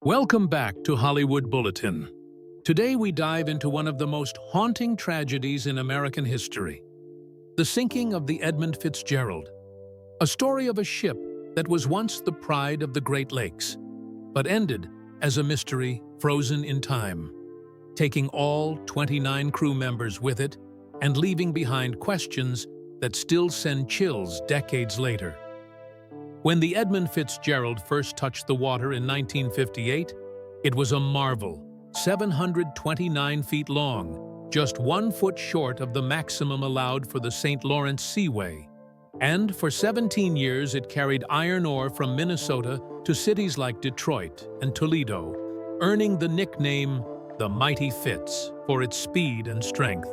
Welcome back to Hollywood Bulletin. Today we dive into one of the most haunting tragedies in American history. The sinking of the Edmund Fitzgerald. A story of a ship that was once the pride of the Great Lakes, but ended as a mystery frozen in time, taking all 29 crew members with it and leaving behind questions that still send chills decades later. When the Edmund Fitzgerald first touched the water in 1958, it was a marvel, 729 feet long, just 1 foot short of the maximum allowed for the St. Lawrence Seaway. And for 17 years it carried iron ore from Minnesota to cities like Detroit and Toledo, earning the nickname the Mighty Fitz for its speed and strength.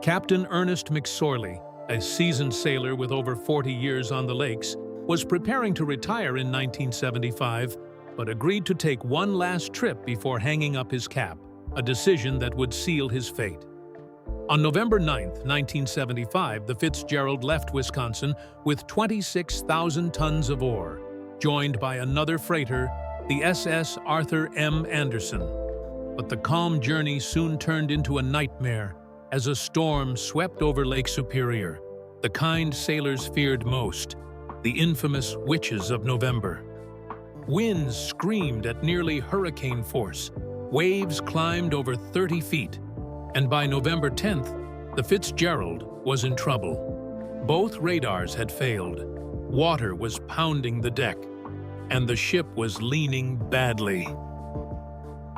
Captain Ernest McSorley, a seasoned sailor with over 40 years on the lakes, was preparing to retire in 1975, but agreed to take one last trip before hanging up his cap, a decision that would seal his fate. On November 9, 1975, the Fitzgerald left Wisconsin with 26,000 tons of ore, joined by another freighter, the SS Arthur M. Anderson. But the calm journey soon turned into a nightmare as a storm swept over Lake Superior, the kind sailors feared most, the infamous Witches of November. Winds screamed at nearly hurricane force, waves climbed over 30 feet, and by November 10th, the Fitzgerald was in trouble. Both radars had failed, water was pounding the deck, and the ship was leaning badly.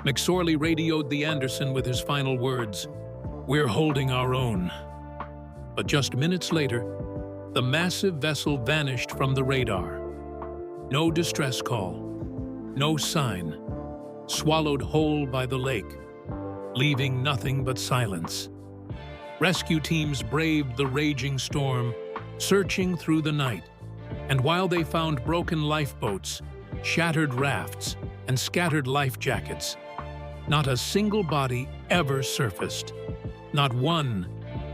McSorley radioed the Anderson with his final words, "We're holding our own." But just minutes later, the massive vessel vanished from the radar. No distress call, no sign, swallowed whole by the lake, leaving nothing but silence. Rescue teams braved the raging storm, searching through the night, and while they found broken lifeboats, shattered rafts, and scattered life jackets, not a single body ever surfaced. Not one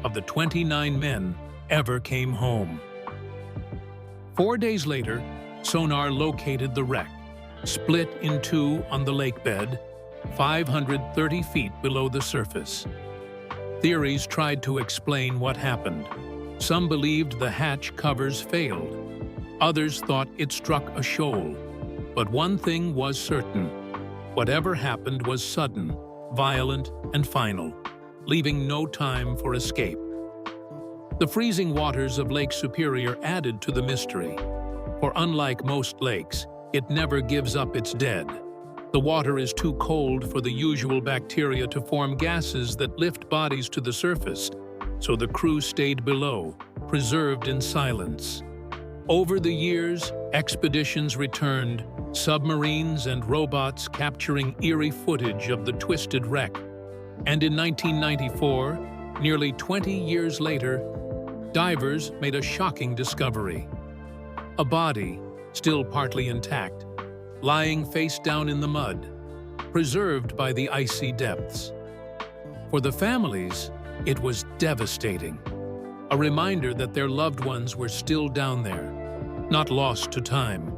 of the 29 men ever came home. 4 days later, sonar located the wreck, split in two on the lake bed, 530 feet below the surface. Theories tried to explain what happened. Some believed the hatch covers failed. Others thought it struck a shoal. But one thing was certain. Whatever happened was sudden, violent, and final, leaving no time for escape. The freezing waters of Lake Superior added to the mystery, for unlike most lakes, it never gives up its dead. The water is too cold for the usual bacteria to form gases that lift bodies to the surface, so the crew stayed below, preserved in silence. Over the years, expeditions returned, submarines and robots capturing eerie footage of the twisted wreck. And in 1994, nearly 20 years later, divers made a shocking discovery. A body, still partly intact, lying face down in the mud, preserved by the icy depths. For the families, it was devastating. A reminder that their loved ones were still down there, not lost to time,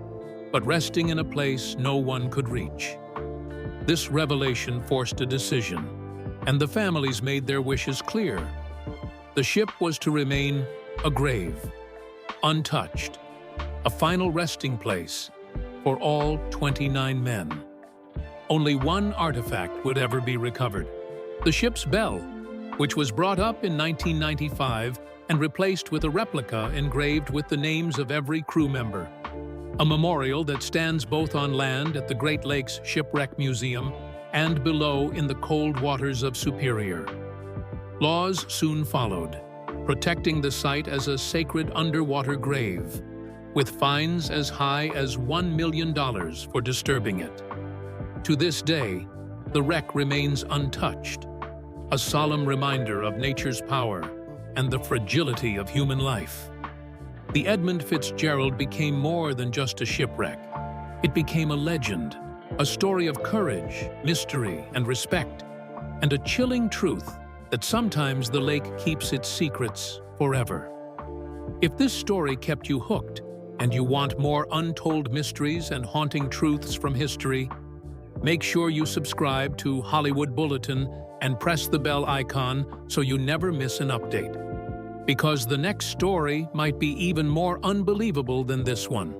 but resting in a place no one could reach. This revelation forced a decision, and the families made their wishes clear. The ship was to remain a grave, untouched, a final resting place for all 29 men. Only one artifact would ever be recovered: the ship's bell, which was brought up in 1995 and replaced with a replica engraved with the names of every crew member. A memorial that stands both on land at the Great Lakes Shipwreck Museum and below in the cold waters of Superior. Laws soon followed, protecting the site as a sacred underwater grave, with fines as high as $1 million for disturbing it. To this day, the wreck remains untouched, a solemn reminder of nature's power and the fragility of human life. The Edmund Fitzgerald became more than just a shipwreck. It became a legend, a story of courage, mystery, and respect, and a chilling truth that sometimes the lake keeps its secrets forever. If this story kept you hooked, and you want more untold mysteries and haunting truths from history, Make sure you subscribe to Hollywood Bulletin and press the bell icon so you never miss an update. Because the next story might be even more unbelievable than this one.